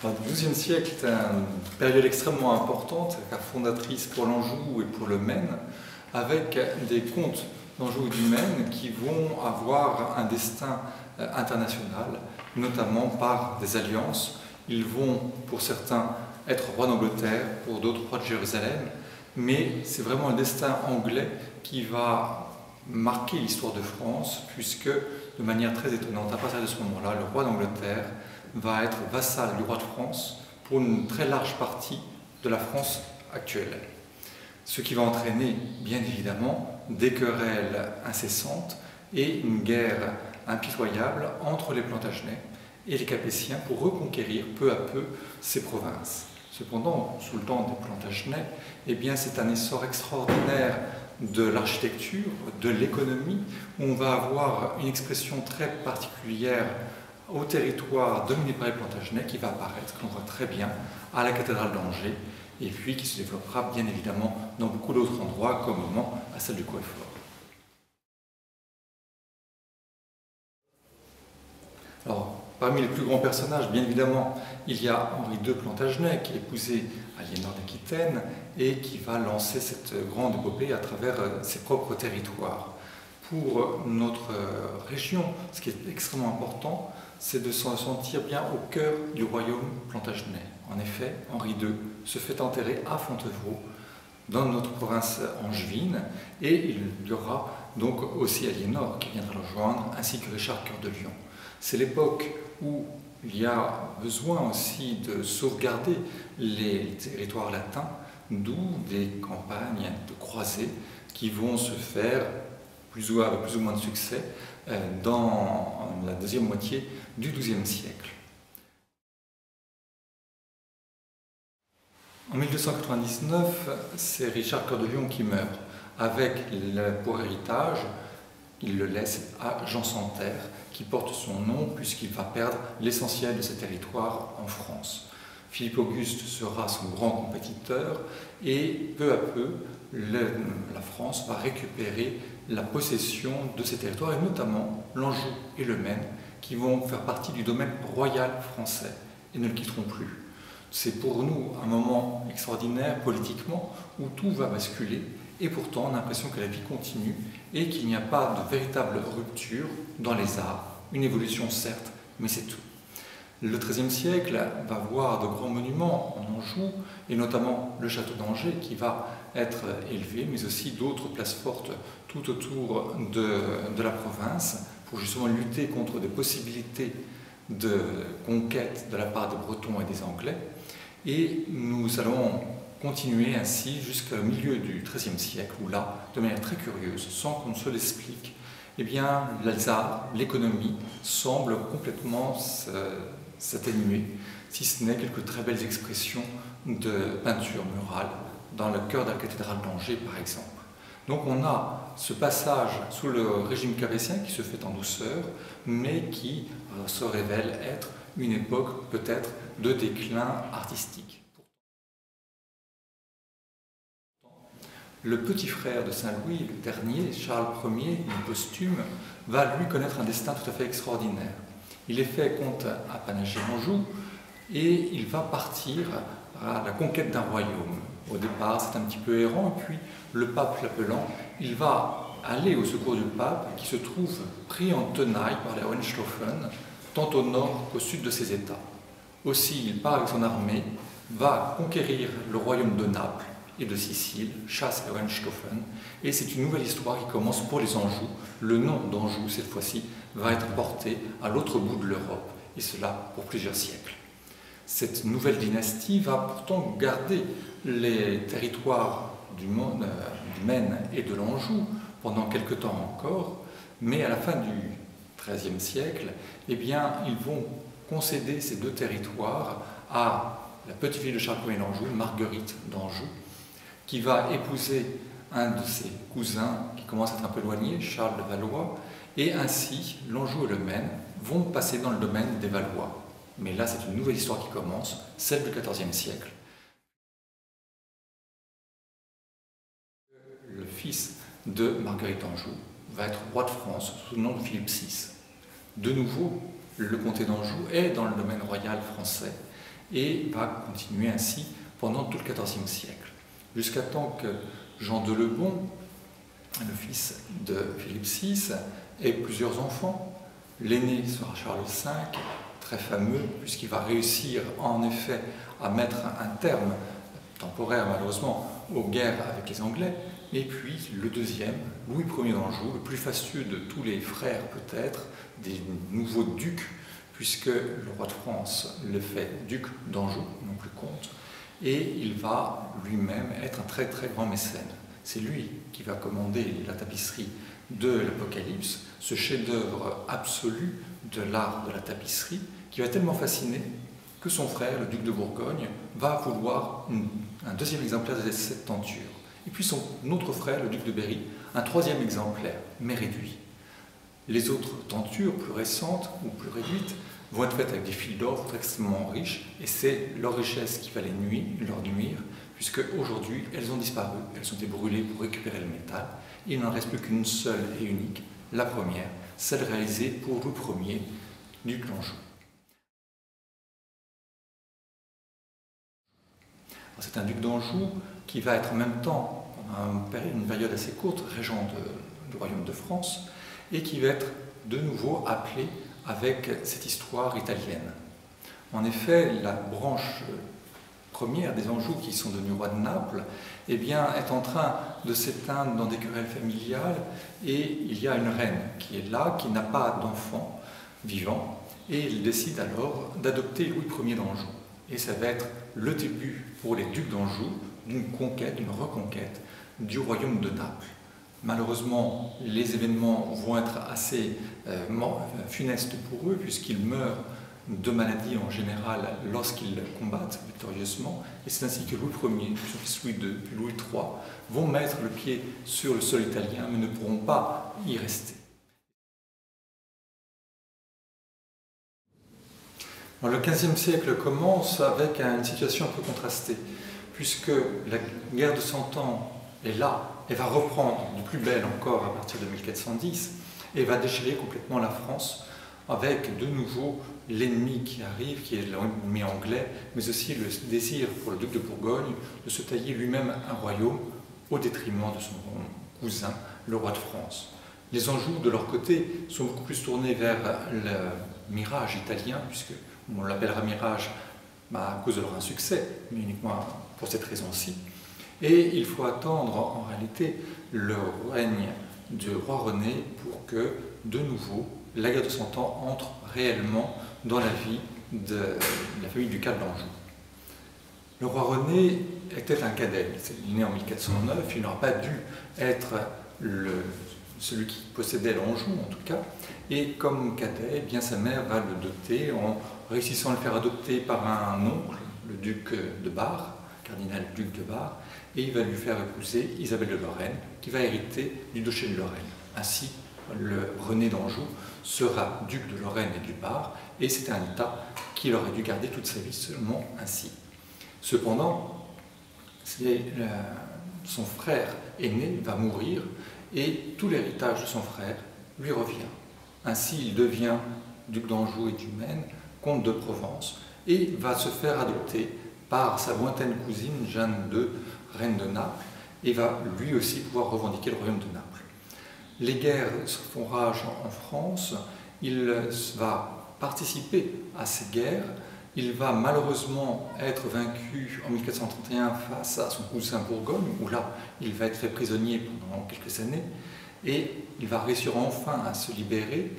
Le XIIe siècle est une période extrêmement importante, fondatrice pour l'Anjou et pour le Maine, avec des comtes d'Anjou et du Maine qui vont avoir un destin international, notamment par des alliances. Ils vont, pour certains, être rois d'Angleterre, pour d'autres rois de Jérusalem, mais c'est vraiment un destin anglais qui va marquer l'histoire de France, puisque, de manière très étonnante, à partir de ce moment-là, le roi d'Angleterre va être vassal du roi de France pour une très large partie de la France actuelle. Ce qui va entraîner, bien évidemment, des querelles incessantes et une guerre impitoyable entre les Plantagenets et les Capétiens pour reconquérir peu à peu ces provinces. Cependant, sous le temps des Plantagenets, c'est un essor extraordinaire de l'architecture, de l'économie, où on va avoir une expression très particulière au territoire dominé par les Plantagenets qui va apparaître, qu'on voit très bien, à la cathédrale d'Angers, et puis qui se développera bien évidemment dans beaucoup d'autres endroits, comme au Mans, à celle du Coëfort. Alors, parmi les plus grands personnages, bien évidemment, il y a Henri II Plantagenet, qui a épousé Aliénor d'Aquitaine et qui va lancer cette grande épopée à travers ses propres territoires. Pour notre région, ce qui est extrêmement important, c'est de se sentir bien au cœur du royaume plantagenet. En effet, Henri II se fait enterrer à Fontevraud, dans notre province angevine, et il y aura donc aussi Aliénor qui viendra le rejoindre, ainsi que Richard Cœur de Lion. C'est l'époque où il y a besoin aussi de sauvegarder les territoires latins, d'où des campagnes de croisés qui vont se faire avec plus ou moins de succès dans la deuxième moitié du XIIe siècle. En 1299, c'est Richard Cœur de Lion qui meurt, avec pour héritage, il le laisse à Jean Santerre, qui porte son nom puisqu'il va perdre l'essentiel de ses territoires en France. Philippe Auguste sera son grand compétiteur et peu à peu, la France va récupérer la possession de ces territoires, et notamment l'Anjou et le Maine, qui vont faire partie du domaine royal français et ne le quitteront plus. C'est pour nous un moment extraordinaire politiquement où tout va basculer, et pourtant on a l'impression que la vie continue et qu'il n'y a pas de véritable rupture dans les arts. Une évolution certes, mais c'est tout. Le XIIIe siècle va voir de grands monuments en Anjou, et notamment le château d'Angers qui va être élevé, mais aussi d'autres places fortes tout autour de la province, pour justement lutter contre des possibilités de conquête de la part des Bretons et des Anglais. Et nous allons continuer ainsi jusqu'au milieu du XIIIe siècle, où là, de manière très curieuse, sans qu'on se l'explique, les arts, l'économie semblent complètement s'atténuer, si ce n'est quelques très belles expressions de peinture murale dans le cœur de la cathédrale d'Angers, par exemple. Donc on a ce passage sous le régime capétien qui se fait en douceur, mais qui se révèle être une époque peut-être de déclin artistique. Le petit frère de Saint-Louis, le dernier, Charles Ier, posthume, va lui connaître un destin tout à fait extraordinaire. Il est fait comte à Panaché-Anjou et il va partir à la conquête d'un royaume. Au départ, c'est un petit peu errant, et puis le pape l'appelant, il va aller au secours du pape qui se trouve pris en tenaille par les Hohenstaufen, tant au nord qu'au sud de ses États. Aussi, il part avec son armée, va conquérir le royaume de Naples et de Sicile, chasse les Hohenstaufen, et c'est une nouvelle histoire qui commence pour les Anjou. Le nom d'Anjou, cette fois-ci, va être porté à l'autre bout de l'Europe, et cela pour plusieurs siècles. Cette nouvelle dynastie va pourtant garder les territoires du Maine et de l'Anjou pendant quelque temps encore, mais à la fin du XIIIe siècle, ils vont concéder ces deux territoires à la petite fille de Charles Ier d'Anjou, Marguerite d'Anjou, qui va épouser un de ses cousins qui commence à être un peu éloigné, Charles de Valois, et ainsi l'Anjou et le Maine vont passer dans le domaine des Valois. Mais là, c'est une nouvelle histoire qui commence, celle du XIVe siècle. Le fils de Marguerite d'Anjou va être roi de France sous le nom de Philippe VI. De nouveau, le comté d'Anjou est dans le domaine royal français, et va continuer ainsi pendant tout le XIVe siècle, jusqu'à temps que Jean de Lebon, le fils de Philippe VI, ait plusieurs enfants. L'aîné sera Charles V, très fameux, puisqu'il va réussir en effet à mettre un terme, temporaire malheureusement, aux guerres avec les Anglais. Et puis le deuxième, Louis Ier d'Anjou, le plus fastueux de tous les frères peut-être, des nouveaux ducs, puisque le roi de France le fait duc d'Anjou, non plus comte, et il va lui-même être un très très grand mécène. C'est lui qui va commander la tapisserie de l'Apocalypse, ce chef-d'œuvre absolu de l'art de la tapisserie, qui va tellement fasciner que son frère, le duc de Bourgogne, va vouloir un deuxième exemplaire de cette tenture. Et puis son autre frère, le duc de Berry, un troisième exemplaire, mais réduit. Les autres tentures, plus récentes ou plus réduites, vont être faites avec des fils d'or extrêmement riches, et c'est leur richesse qui va leur nuire, puisque aujourd'hui elles ont disparu, elles ont été brûlées pour récupérer le métal. Il n'en reste plus qu'une seule et unique, la première, celle réalisée pour Louis Ier, duc d'Anjou. C'est un duc d'Anjou qui va être en même temps, pendant une période assez courte, régent du royaume de France, et qui va être de nouveau appelé avec cette histoire italienne. En effet, la branche première des Anjou, qui sont devenus rois de Naples, eh bien, est en train de s'éteindre dans des querelles familiales, et il y a une reine qui est là, qui n'a pas d'enfant vivant, et il décide alors d'adopter Louis Ier d'Anjou. Et ça va être le début pour les ducs d'Anjou d'une conquête, d'une reconquête du royaume de Naples. Malheureusement, les événements vont être assez funestes pour eux, puisqu'ils meurent de maladies en général lorsqu'ils combattent victorieusement. Et c'est ainsi que Louis Ier, son fils Louis II, puis Louis III vont mettre le pied sur le sol italien, mais ne pourront pas y rester. Alors, le XVe siècle commence avec une situation un peu contrastée, puisque la guerre de Cent Ans est là, et va reprendre de plus belle encore à partir de 1410, et va déchirer complètement la France, avec de nouveau l'ennemi qui arrive, qui est l'ennemi anglais, mais aussi le désir pour le duc de Bourgogne de se tailler lui-même un royaume au détriment de son cousin, le roi de France. Les Anjou, de leur côté, sont beaucoup plus tournés vers le mirage italien, puisque on l'appellera mirage à cause de leur insuccès, mais uniquement pour cette raison-ci. Et il faut attendre en réalité le règne du roi René pour que, de nouveau, la guerre de Cent Ans entre réellement dans la vie de la famille ducale d'Anjou. Le roi René était un cadet, il est né en 1409, il n'aura pas dû être celui qui possédait l'Anjou en tout cas, et comme cadet, eh bien, sa mère va le doter en réussissant à le faire adopter par un oncle, le duc de Bar, cardinal duc de Bar, et il va lui faire épouser Isabelle de Lorraine, qui va hériter du duché de Lorraine. Ainsi, le René d'Anjou sera duc de Lorraine et du Bar, et c'est un état qu'il aurait dû garder toute sa vie seulement ainsi. Cependant, son frère aîné va mourir, et tout l'héritage de son frère lui revient. Ainsi, il devient duc d'Anjou et du Maine, comte de Provence, et va se faire adopter par sa lointaine cousine Jeanne II, reine de Naples, et va lui aussi pouvoir revendiquer le royaume de Naples. Les guerres se font rage en France, il va participer à ces guerres, il va malheureusement être vaincu en 1431 face à son cousin Bourgogne, où là il va être fait prisonnier pendant quelques années, et il va réussir enfin à se libérer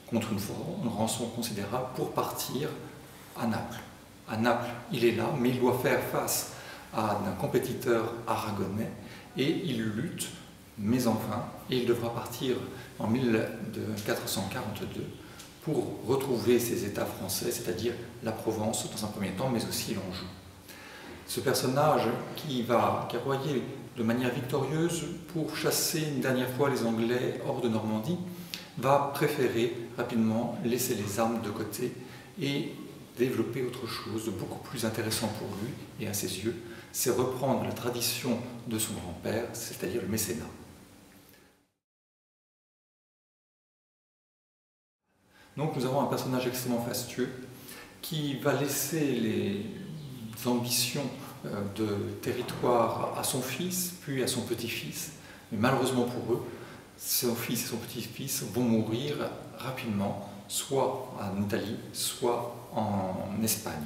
contre une rançon considérable pour partir à Naples. À Naples, il est là, mais il doit faire face à un compétiteur aragonais, et il lutte, mais en vain, et il devra partir en 1442 pour retrouver ses États français, c'est-à-dire la Provence dans un premier temps, mais aussi l'Anjou. Ce personnage qui va guerroyer de manière victorieuse pour chasser une dernière fois les Anglais hors de Normandie, va préférer rapidement laisser les armes de côté et développer autre chose de beaucoup plus intéressant pour lui et à ses yeux, c'est reprendre la tradition de son grand-père, c'est-à-dire le mécénat. Donc nous avons un personnage extrêmement fastueux qui va laisser les ambitions de territoire à son fils, puis à son petit-fils. Mais malheureusement pour eux, son fils et son petit-fils vont mourir rapidement, soit en Italie, soit en Espagne.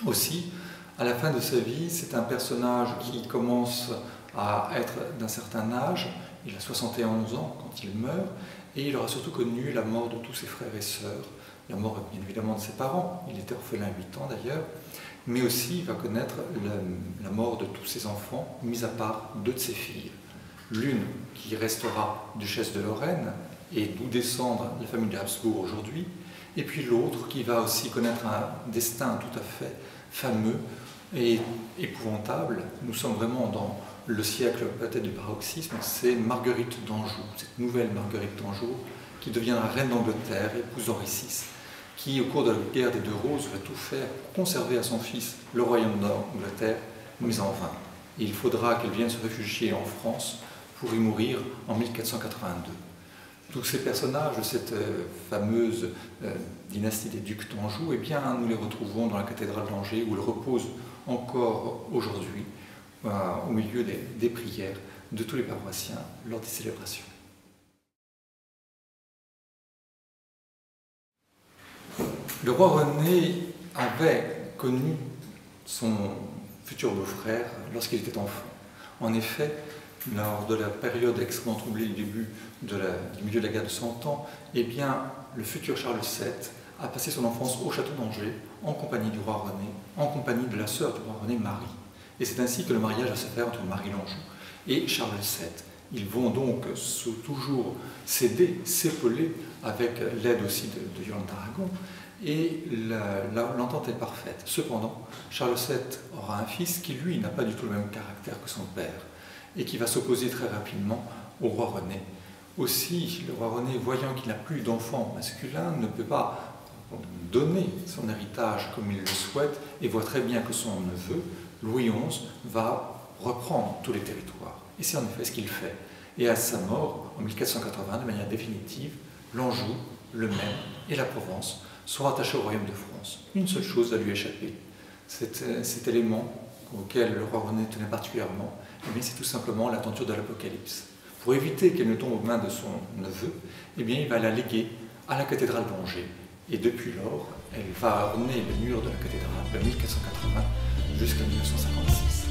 Aussi, à la fin de sa vie, c'est un personnage qui commence à être d'un certain âge. Il a 71 ans quand il meurt, et il aura surtout connu la mort de tous ses frères et sœurs, la mort bien évidemment de ses parents, il était orphelin à 8 ans d'ailleurs, mais aussi il va connaître la mort de tous ses enfants, mis à part 2 de ses filles. L'une qui restera duchesse de Lorraine, et d'où descendre la famille de Habsbourg aujourd'hui, et puis l'autre qui va aussi connaître un destin tout à fait fameux et épouvantable. Nous sommes vraiment dans le siècle peut-être du paroxysme, c'est Marguerite d'Anjou, cette nouvelle Marguerite d'Anjou, qui deviendra reine d'Angleterre, épouse d'Henri VI, qui au cours de la guerre des 2 Roses va tout faire pour conserver à son fils le royaume d'Angleterre, mais en vain. Et il faudra qu'elle vienne se réfugier en France pour y mourir en 1482. Tous ces personnages de cette fameuse dynastie des ducs d'Anjou, eh bien, nous les retrouvons dans la cathédrale d'Angers, où ils reposent encore aujourd'hui, au milieu des prières de tous les paroissiens lors des célébrations. Le roi René avait connu son futur beau-frère lorsqu'il était enfant. En effet, lors de la période extrêmement troublée du début du milieu de la guerre de 100 ans, eh bien, le futur Charles VII a passé son enfance au château d'Angers, en compagnie du roi René, en compagnie de la sœur du roi René, Marie. Et c'est ainsi que le mariage va se faire entre Marie l'Anjou et Charles VII. Ils vont donc toujours s'aider, s'épauler, avec l'aide aussi de Yolande d'Aragon, et l'entente est parfaite. Cependant, Charles VII aura un fils qui, lui, n'a pas du tout le même caractère que son père, et qui va s'opposer très rapidement au roi René. Aussi, le roi René, voyant qu'il n'a plus d'enfant masculin, ne peut pas donner son héritage comme il le souhaite, et voit très bien que son neveu, Louis XI, va reprendre tous les territoires. Et c'est en effet ce qu'il fait. Et à sa mort, en 1480, de manière définitive, l'Anjou, le Maine et la Provence sont rattachés au royaume de France. Une seule chose va lui échapper. Cet élément auquel le roi René tenait particulièrement, eh c'est tout simplement la tenture de l'Apocalypse. Pour éviter qu'elle ne tombe aux mains de son neveu, eh bien, il va la léguer à la cathédrale d'Angers. Et depuis lors, elle va orner le mur de la cathédrale de 1480 jusqu'à 1956.